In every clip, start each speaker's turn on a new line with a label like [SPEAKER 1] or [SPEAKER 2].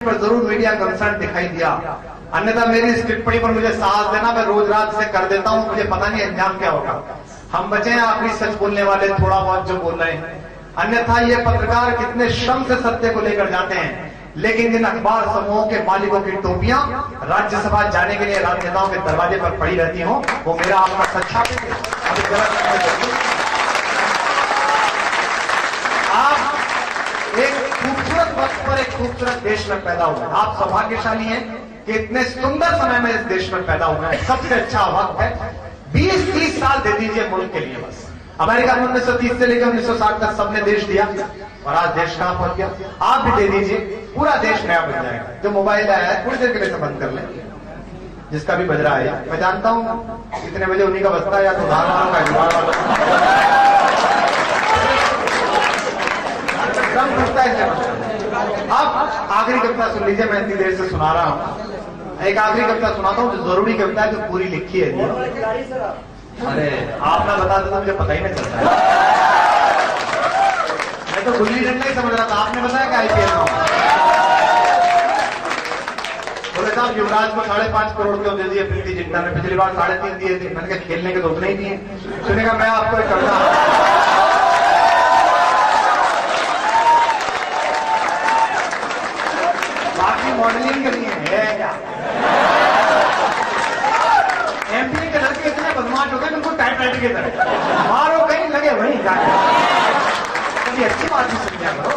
[SPEAKER 1] पर जरूर media concern दिखाई दिया, अन्यथा मेरी इस टिप्पणी पर मुझे साहस देना, मैं रोज रात से कर देता हूं, मुझे पता नहीं अंजाम क्या होगा। हम बचे हैं आखिरी सच बोलने वाले, थोड़ा बहुत जो बोल रहे हैं, अन्यथा ये पत्रकार कितने श्रम से सत्य को लेकर जाते हैं, लेकिन जिन अखबार समूहों के मालिकों की टोपियां राज्यसभा जाने के लिए राजनेताओं के दरवाजे पर पड़ी रहती हो, वो मेरा आपका सच्चा आप एक खूबसूरत वक्त पर एक खूबसूरत देश में पैदा हुए। आप सौभाग्यशाली हैं कि इतने सुंदर समय में इस देश में पैदा हुए हैं। सबसे अच्छा वक्त है, 20-30 साल दे दीजिए मुल्क के लिए बस। अमेरिका में 1930 से लेकर 1960 तक सबने देश दिया और आज देश कहां पहुंच गया। आप भी दे दीजिए, पूरा देश नया बन जाएगा। जो मोबाइल आया है थोड़ी देर के लिए से बंद कर ले, जिसका भी बज रहा है, मैं जानता हूं कितने बजे उन्हीं का बजता है, या तो उधार वालों का जुगाड़ वालों अब आखिरी कविता सुन लीजिए, मैं इतनी देर से सुना रहा हूं। एक आखिरी कविता सुनाता हूं जो जरूरी कविता है, जो पूरी लिखी है। अरे आप ना बता दो तो मुझे पता ही नहीं चलता है। मैं तो गुल्ली डंडा ही समझ रहा था, आपने बताया कि आईपीएल में बोले साहब युवराज को 5.5 करोड़ क्यों दे दिए प्रीति जिंटा ने, पिछली बार 3.5 दिए थे। मैंने कहा खेलने के तो उतने ही दिए। सुनेगा मैं आपको एक कविता, मॉडलिंग करनी है क्या? एमपी के लड़के इतने बदमाश होते हैं कि उनको टाइपराइटर की तरह मारो कहीं लगे वहीं जाके। कभी अच्छी बात नहीं समझा करो।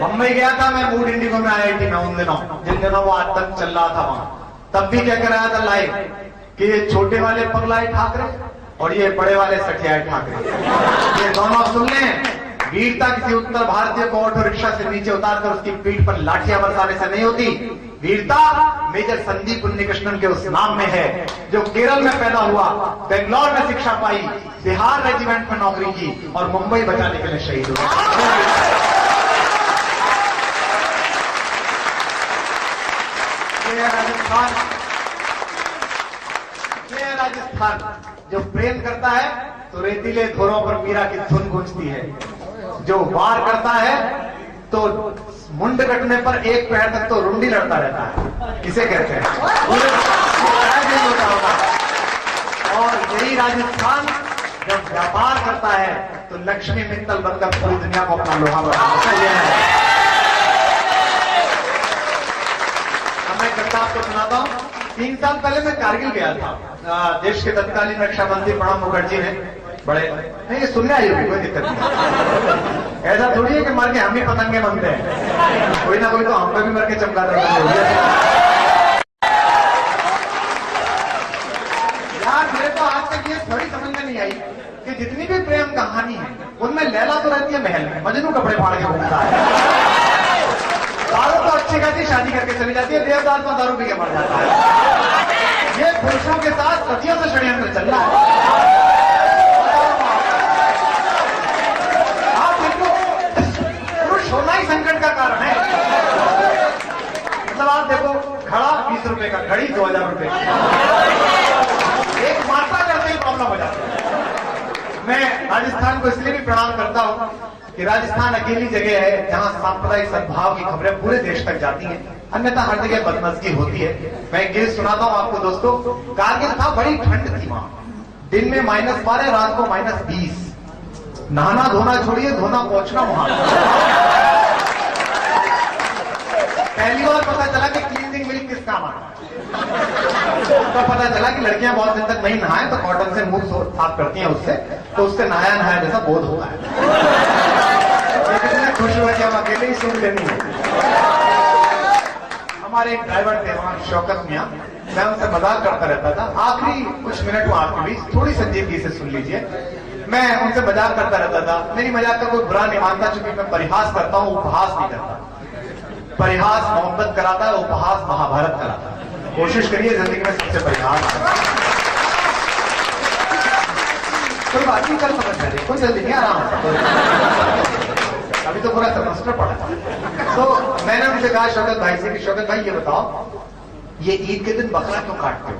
[SPEAKER 1] मुंबई गया था मैं, मूड इंडिगो में IIT में उन दिनों, जिन दिनों वो आतंक चल रहा था वहां, तब भी क्या कराया था लाइव कि ये छोटे वाले पगलाए ठाकरे और ये बड़े वाले सठियाए ठाकरे, ये दोनों सुन लें। वीरता किसी उत्तर भारतीय को ऑटो रिक्शा से नीचे उतारकर उसकी पीठ पर लाठियां बरसाने से नहीं होती। वीरता मेजर संदीप उन्नीकृष्णन के उस नाम में है, जो केरल में पैदा हुआ, बेंगलोर में शिक्षा पाई, बिहार रेजिमेंट में नौकरी की और मुंबई बचाने के लिए शहीद हुआ। राजस्थान जो प्रेम करता है तो रेतीले थोरों पर मीरा की धुन गूंजती है, जो वार करता है तो मुंड कटने पर एक पैर तक तो रुंडी लड़ता रहता है, इसे कहते हैं। और यही राजस्थान जब व्यापार करता है तो लक्ष्मी मित्तल बनकर पूरी दुनिया को अपना लोहा बनाता है। मैं कविता आपको सुनाता हूं। 3 साल पहले मैं कारगिल गया था, देश के तत्कालीन रक्षा मंत्री प्रणब मुखर्जी ने बड़े, नहीं ये सुनने आई होगी, कोई दिक्कत नहीं। ऐसा थोड़ी है कि मर के हम ही पतंगे बनते हैं, कोई ना कोई तो हम पे भी मर के चमका देते हैं। यार मेरे को आज तक ये थोड़ी समझ में नहीं आई कि जितनी भी प्रेम कहानी है उनमें लैला तो रहती है महल में, मजनू कपड़े फाड़ के घूमता है, दारू तो अच्छी खासी शादी करके चली जाती है, देवदास में दारू पी के मर जाता है। ये पुरुषों के साथ सदियों से षड्यंत्र चल रहा है। आप देखो, पुरुष होना ही संकट का कारण है। मतलब आप देखो, घड़ा 20 रुपए का, घड़ी 2000 रुपए, एक मात्रा करते ही प्रॉब्लम हो जाती है। मैं राजस्थान को इसलिए भी प्रणाम करता हूं कि राजस्थान अकेली जगह है जहां सांप्रदायिक सद्भाव की खबरें पूरे देश तक जाती हैं, अन्यथा हर जगह बदमज़गी होती है। मैं एक गीत सुनाता हूं आपको दोस्तों। कारगिल था, बड़ी ठंड थी वहां, दिन में -12, रात को -20। नहाना धोना छोड़िए, धोना पहुंचना वहां। पहली बार पता चला कि क्लीनिंग मिल्क किस काम आता है। तो पता चला कि लड़कियां बहुत दिन तक नहीं नहाए तो कॉटन से मुंह साफ करती हैं उससे, तो उससे नहाया नहाया जैसा बोध होता है। लेकिन खुश हुआ कि हम अकेले ही सुन लेनी है। हमारे एक ड्राइवर थे वहां, शौकत मियां, मैं उनसे मजाक करता रहता था। आखिरी कुछ मिनट में आपके बीच थोड़ी संजीदगी से सुन लीजिए। मैं उनसे मजाक करता रहता था, मेरी मजाक का कोई बुरा नहीं मानता, चूंकि मैं परिहास करता हूं, उपहास नहीं करता। परिहास मोहब्बत कराता है, उपहास महाभारत कराता है। कोशिश करिए जिंदगी में सबसे परिहास करना। कोई बात नहीं, कल समझ जाए, कोई जल्दी नहीं, आराम से, अभी तो पूरा सेमेस्टर पड़ा। तो मैंने उनसे कहा शौकत भाई से कि शौकत भाई ये बताओ, ये ईद के दिन बकरा क्यों काटते हो?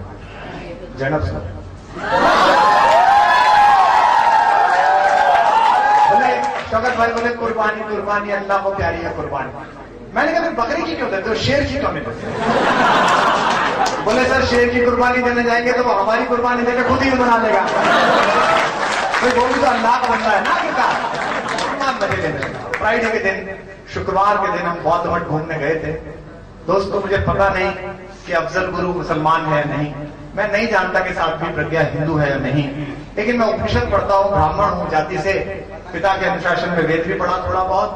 [SPEAKER 1] जैनब सर बोले, शौकत भाई बोले कुर्बानी कुर्बानी, अल्लाह को प्यारी है कुर्बानी। मैंने बकरी की क्यों देते हो, शेर की क्यों नहीं देते? बोले सर शेर की कुर्बानी देने जाएंगे तो वो हमारी कुर्बानी देकर खुद ही बना लेगा। तो वो भी तो अल्लाह का बंदा है ना, कितना मजे लेने। फ्राइडे के दिन, शुक्रवार के दिन हम बौद्ध मठ घूमने गए थे। दोस्तों मुझे पता नहीं कि अफजल गुरु मुसलमान है या नहीं, मैं नहीं जानता कि साध्वी प्रज्ञा हिंदू है या नहीं, लेकिन मैं उपनिषद पढ़ता हूँ, ब्राह्मण हूँ जाति से, पिता के अनुशासन में वेद भी पढ़ा थोड़ा बहुत,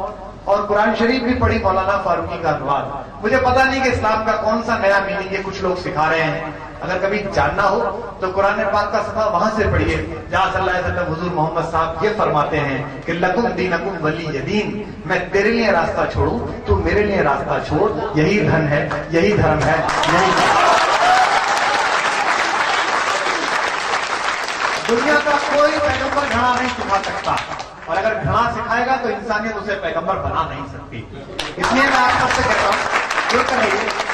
[SPEAKER 1] और कुरान शरीफ भी पढ़ी मौलाना फारूकी का अनुवाद। मुझे पता नहीं कि इस्लाम का कौन सा नया मीनिंग ये कुछ लोग सिखा रहे हैं। अगर कभी जानना हो तो कुरान पाक का सफा वहां से पढ़िए जहां सल्लल्लाहु अलैहि वसल्लम हुजूर मोहम्मद साहब ये फरमाते हैं कि लकुम दीनकुम वली दीन, मैं तेरे लिए रास्ता छोड़ू तू मेरे लिए रास्ता छोड़, यही धन है, यही धर्म है, यही दुनिया का कोई पैगंबर घृणा नहीं सिखा सकता, और अगर घृणा सिखाएगा तो इंसानियत उसे पैगंबर बना नहीं सकती। इसलिए मैं आप सबसे कहता हूँ ये करिए।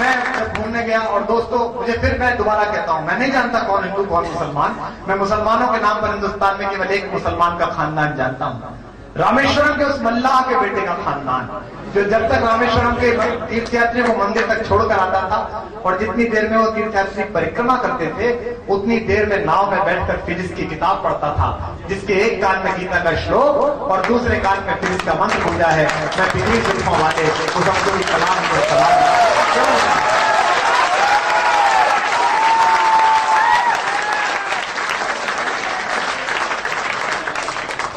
[SPEAKER 1] मैं जब घूमने गया, और दोस्तों मुझे फिर मैं दोबारा कहता हूं, मैं नहीं जानता कौन हिंदू कौन मुसलमान, मैं मुसलमानों के नाम पर हिंदुस्तान में केवल एक मुसलमान का खानदान जानता हूं, रामेश्वरम के उस मल्लाह के बेटे का खानदान, जो जब तक रामेश्वरम के तीर्थयात्री को मंदिर तक छोड़कर आता था, और जितनी देर में वो तीर्थयात्री परिक्रमा करते थे उतनी देर में नाव में बैठकर फिजिक्स की किताब पढ़ता था, जिसके एक कान में गीता का श्लोक और दूसरे कान में फिजिक्स का मंत्र गूंजा है। मैं पिछली जुल्फों वाले उस अब्दुल कलाम को सलाम।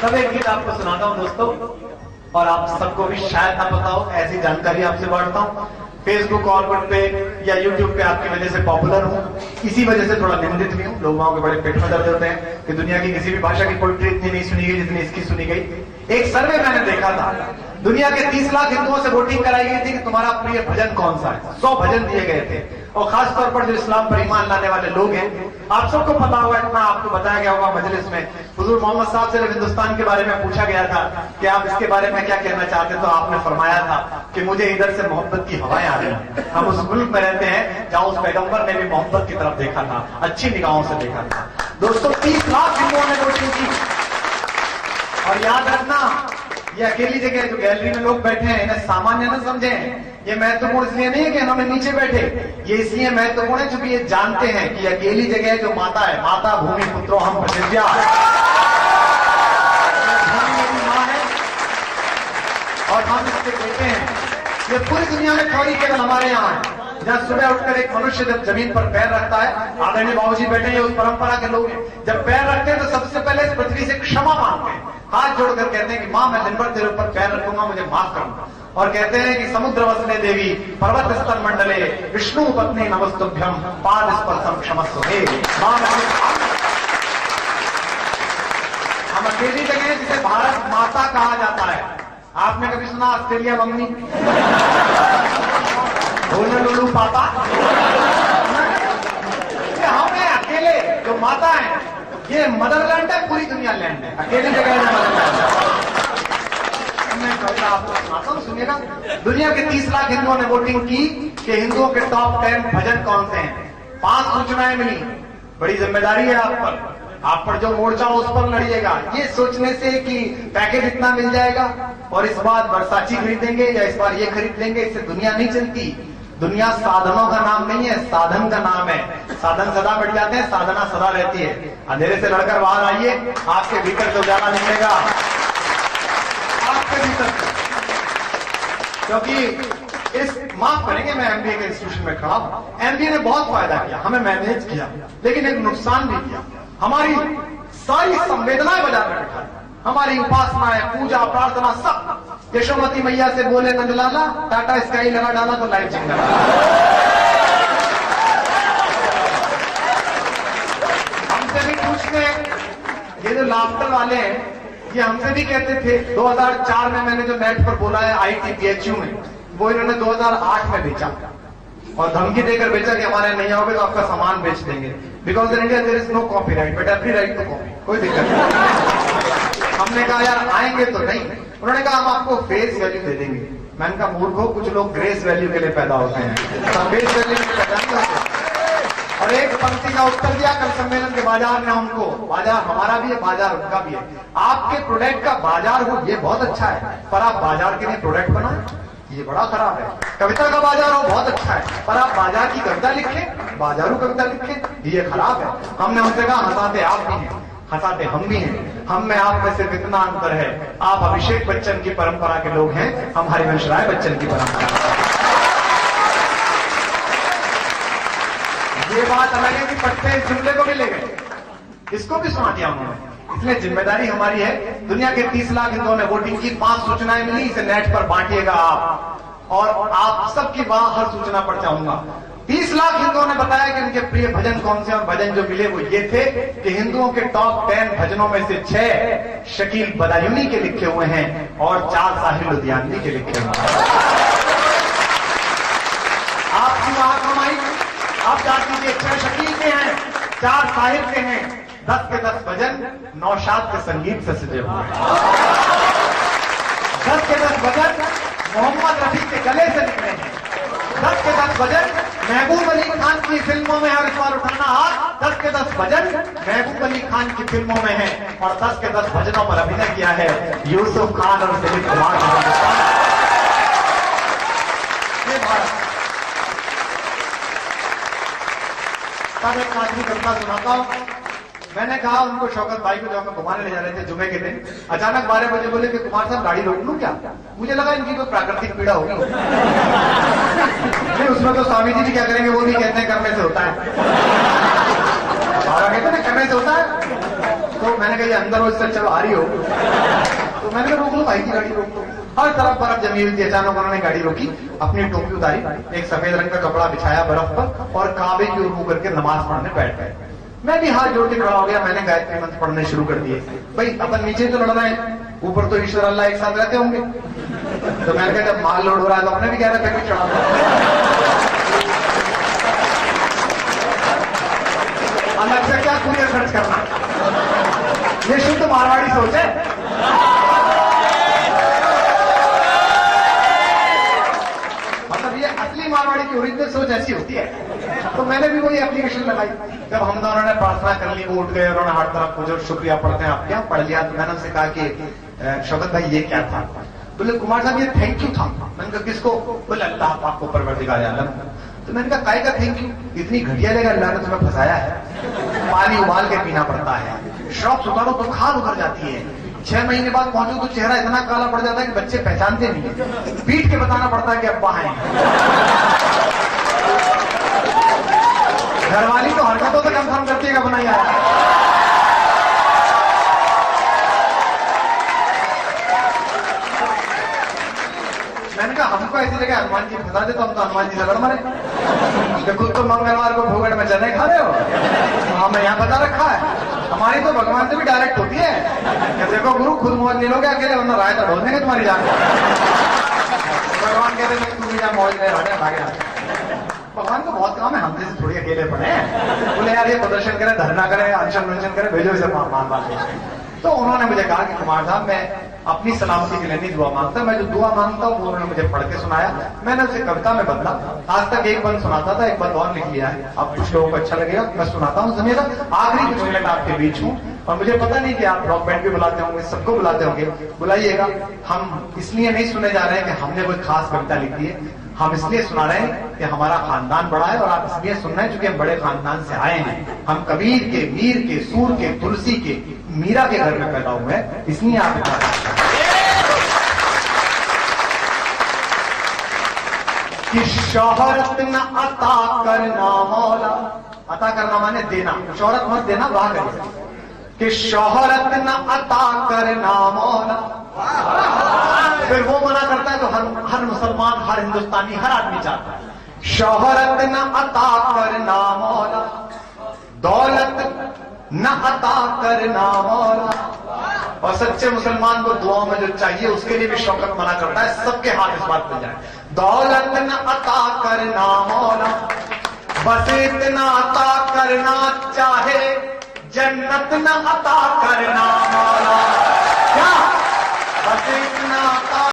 [SPEAKER 1] सब एक गीत आपको सुनाता हूं दोस्तों, और आप सबको भी शायद ना पता हो, ऐसी जानकारी आपसे बांटता हूं। फेसबुक ऑर्बिट पे या यूट्यूब पे आपकी वजह से पॉपुलर हूं, इसी वजह से थोड़ा निंदित भी हूं। लोगों के बड़े पेट में दर्द होते हैं कि दुनिया की किसी भी भाषा की पोइट्री इतनी नहीं सुनी गई जितनी इसकी सुनी गई। एक सर्वे मैंने देखा था, दुनिया के 30 लाख हिंदुओं से वोटिंग कराई गई थी कि तुम्हारा प्रिय भजन कौन सा है। 100 भजन दिए गए थे, और खास तौर पर जो इस्लाम पर ईमान लाने वाले लोग हैं, आप सबको पता होगा, इतना आपको बताया गया होगा मजलिस में, हुजूर मोहम्मद साहब से जब हिंदुस्तान के बारे में पूछा गया था कि आप इसके बारे में क्या कहना चाहते, तो आपने फरमाया था कि मुझे इधर से मोहब्बत की हवाएं आ रही हैं। हम उस मुल्क में रहते हैं जहां उस पैगंबर ने भी मोहब्बत की तरफ देखा था, अच्छी निगाहों से देखा था। दोस्तों 30 लाख हिंदुओं ने वोटिंग की, और याद रखना ये अकेली जगह जो गैलरी में लोग बैठे हैं इन्हें सामान्य न समझें। ये महत्वपूर्ण इसलिए नहीं है कि इन्होंने नीचे बैठे, ये इसलिए महत्वपूर्ण है क्योंकि ये जानते हैं कि अकेली जगह जो माता है, माता भूमि पुत्रो हम प्रतिज्ञा है, मां है और हम इसके बेटे हैं। ये पूरी दुनिया में थोड़ी केवल हमारे यहाँ है, जब सुबह उठकर एक मनुष्य जब जमीन पर पैर रखता है, आदरणीय बाबूजी बैठे हैं उस परंपरा के लोग हैं, जब पैर रखते हैं तो सबसे पहले इस पृथ्वी से क्षमा मांगते हैं, हाथ जोड़कर कहते हैं कि मां मैं दिन भर तेरे ऊपर पैर रखूंगा, मुझे माफ करना। और कहते हैं कि समुद्र वसने देवी पर्वत स्तर मंडले विष्णु पत्नी नमस्तुभ्यम पाद स्पर्शम क्षमस्व हे मां। हम अकेली जगह जिसे भारत माता कहा जाता है। आपने कभी सुना ऑस्ट्रेलिया मम्मी, लुलू पापा? हमें अकेले जो माता है, ये मदरलैंड है, पूरी दुनिया लैंड है, अकेली जगह है मदरलैंड। मैं आपको सुनाता हूं, सुनिएगा। दुनिया के 30 लाख हिंदुओं ने वोटिंग की कि हिंदुओं के टॉप 10 भजन कौन से हैं। 5 सूचनाएं मिली। बड़ी जिम्मेदारी है आप पर जो मोर्चा उस पर लड़िएगा। ये सोचने से कि पैकेज इतना मिल जाएगा और इस बार वर्साची खरीदेंगे या इस बार ये खरीद लेंगे, इससे दुनिया नहीं चलती। दुनिया साधनों का नाम नहीं है, साधन का नाम है। साधन सदा बढ़ जाते हैं, साधना सदा रहती है। अंधेरे से लड़कर बाहर आइए, आपके भीतर से उजाला निकलेगा, आपके भीतर से। क्योंकि इस माफ करेंगे, मैं एमबीए के इंस्टीट्यूशन में खड़ा हूं। एमबीए ने बहुत फायदा किया, हमें मैनेज किया, लेकिन एक नुकसान भी किया। हमारी सारी संवेदनाएं बाजार में बैठा, हमारी उपासनाएं, पूजा, प्रार्थना सब। यशोमती मैया से बोले नंदलाला, टाटा स्काई लगा डाला तो लाइफ चेंज करा। हमसे भी पूछते, ये जो लाफ्टर वाले हैं, ये हमसे भी कहते थे। 2004 में मैंने जो नेट पर बोला है ITPHU में, वो इन्होंने 2008 में बेचा और धमकी देकर बेचा कि हमारे नहीं आओगे तो आपका सामान बेच देंगे। Because in India there is no copyright but every right to copy. कोई दिक्कत नहीं। हमने कहा यार आएंगे तो नहीं। उन्होंने कहा हम आपको फेस वैल्यू दे देंगे। मैंने कहा मूर्खों, कुछ लोग ग्रेस वैल्यू के लिए पैदा होते हैं, सब फेस वैल्यू के लिए पैदा नहीं होते। और एक पंक्ति का उत्तर दिया कल सम्मेलन के बाजार ने हमको। बाजार हमारा भी है, बाजार उनका भी है। आपके प्रोडक्ट का बाजार हो ये बहुत अच्छा है, पर आप बाजार के लिए प्रोडक्ट बनाए। ये बड़ा खराब है। कविता का बाजार हो बहुत अच्छा है, पर आप बाजार की कविता लिखें, बाजारू कविता लिखें, ये खराब है। हमने उनसे कहा हंसाते आप भी हैं, हंसाते हम भी हैं, हम में आप में सिर्फ इतना अंतर है, आप अभिषेक बच्चन की परंपरा के लोग हैं, हम हरिवंश राय बच्चन की परंपरा। ये बात अलग है कि पट्टे जुमले को भी ले गए, इसको भी सुना दिया उन्होंने। इसलिए जिम्मेदारी हमारी है, दुनिया के 30 लाख हिंदुओं ने वोटिंग की, 5 सूचनाएं मिली, इसे नेट पर बांटिएगा आप, और आप सबकी वहां हर सूचना पर जाऊंगा। 30 लाख हिंदुओं ने बताया कि उनके प्रिय भजन कौन से, और भजन जो मिले वो ये थे कि हिंदुओं के टॉप 10 भजनों में से 6 शकील बदायूनी के लिखे हुए हैं और 4 साहिल लुधियानवी के लिखे हुए हैं। आपकी आंख हमारी, आप जान लीजिए 6 शकील के हैं, 4 साहिल के हैं, 10 के 10 भजन नौशाद के संगीत से सजे हुए हैं। 10 के 10 भजन मोहम्मद रफी के गले से निकले हैं। 10 के 10 भजन महबूब अली खान की फिल्मों में, हर बार उठाना हाथ, 10 के 10 भजन महबूब अली खान की फिल्मों में है, और 10 के 10 भजनों पर अभिनय किया है यूसुफ खान और दिलीप कुमार। ये भारत। तब एक आदमी कविता सुनाता हूं। मैंने कहा उनको, शौकत भाई को, जब हम घुमाने ले जा रहे थे जुमे के दिन, अचानक 12 बजे बोले कि कुमार साहब गाड़ी रोक लूं क्या? मुझे लगा इनकी कोई प्राकृतिक पीड़ा होगी। नहीं, उसमें तो स्वामी जी भी क्या करेंगे, वो भी कहते हैं करने से होता है, और कहते हैं ना करने से होता है। तो मैंने कहा ये अंदर हो, इससे चलो आ रही हो, तो मैंने कहा रोक लो भाई की गाड़ी रोक लो। हर तरफ बर्फ जमी हुई थी, अचानक उन्होंने गाड़ी रोकी, अपनी टोपी उतारी, एक सफेद रंग का कपड़ा बिछाया बर्फ पर, और काबे की ओर मुंह करके नमाज पढ़ने बैठ गए। मैं भी हाथ जोड़ के खड़ा हो गया, मैंने गायत्री मंत्र पढ़ने शुरू कर दिए। भाई अपन नीचे तो लड़ रहे हैं, ऊपर तो ईश्वर अल्लाह एक साथ रहते होंगे, तो मैंने कहा जब माल लोड हो रहा है तो अपने भी कह रहे थे चढ़ा, अलग से क्या पूरे खर्च करना, ये शुद्ध मारवाड़ी सोच है। मतलब ये असली मारवाड़ी की ओरिजिनल सोच ऐसी होती है। तो मैंने भी वही एप्लीकेशन लगाई। जब हम दोनों ने प्रार्थना कर ली, वो उठ गए, उन्होंने हर तरफ मुझे शुक्रिया पढ़ते हैं, आप क्या पढ़ लिया? तो मैंने उनसे कहा कि शौकत भाई ये क्या था? बोले कुमार साहब ये थैंक यू था। मैंने कहा किसको? बोले अल्लाह पाक को, परवरदिगार आलम। तो मैंने कहा काय का थैंक यू? इतनी घटिया जगह अल्लाह ने तुम्हें फंसाया है, पानी उबाल के पीना पड़ता है, श्रॉप्स उतारो तो खाल उतर जाती है, 6 महीने बाद पहुंचो तो चेहरा इतना काला पड़ जाता है कि बच्चे पहचानते नहीं है, पीट के बताना पड़ता है कि अब्बा है। घरवाली तो हरकतों से कंफर्म करती है कि बनाई आ रहा है। मैंने कहा हमको ऐसी जगह हनुमान जी फंसा दे तो हम तो हनुमान जी से लड़ मरे। खुद तो मंगलवार को भोगड़ में चने खा रहे हो, हमें यहाँ बता रखा है। हमारी तो भगवान से भी डायरेक्ट होती है कि देखो गुरु खुद मौज ले लोगे अकेले, वरना रायता ढोल देंगे तुम्हारी जान। भगवान कहते हैं तू भी जा मौज ले, भागे। भगवान को बहुत काम है, हम जैसे थोड़ी अकेले पड़े हैं। बोले यार ये प्रदर्शन करे, धरना करे, अनशन वंशन करे, भेजो इसे मान। तो उन्होंने मुझे कहा कि कुमार साहब मैं अपनी सलामती के लिए नहीं दुआ मांगता, मैं जो दुआ मांगता हूँ वो उन्होंने मुझे पढ़ के सुनाया, मैंने उसे कविता में बदला। आज तक एक बंद सुनाता था, एक बंद और लिख लिया है। अब कुछ लोगों को अच्छा लगेगा, मैं सुनाता हूँ। सुनिएगा, आखिरी कुछ मिनट आपके बीच हूँ, और मुझे पता नहीं कि आप रॉक बैंड भी बुलाते होंगे, सबको बुलाते होंगे, बुलाइएगा। हम इसलिए नहीं सुने जा रहे हैं कि हमने कोई खास कविता लिख दी है, हम इसलिए सुना रहे हैं कि हमारा खानदान बड़ा है, और आप इसलिए सुन रहे हैं क्योंकि हम बड़े खानदान से आए हैं। हम कबीर के, मीर के, सूर के, तुलसी के, मीरा के घर में पैदा हुए हैं, इसलिए आप कि शोहरत न अता करना मौला, अता करना माने देना, शोहरत मत देना, वाह करिए कि शोहरत न अता करना मौला। फिर वो मना करता है तो हर मुसलमान, हर हिंदुस्तानी, हर आदमी चाहता है शोहरत न अता करना मौला, दौलत न अता करना मौला। और सच्चे मुसलमान को दुआओं में जो चाहिए उसके लिए भी शौकत मना करता है, सबके हाथ इस बात पर जाए। दौलत न अता करना मौला, बस इतना अता करना चाहे, जन्नत न अता करना मौला। क्या? बस इतना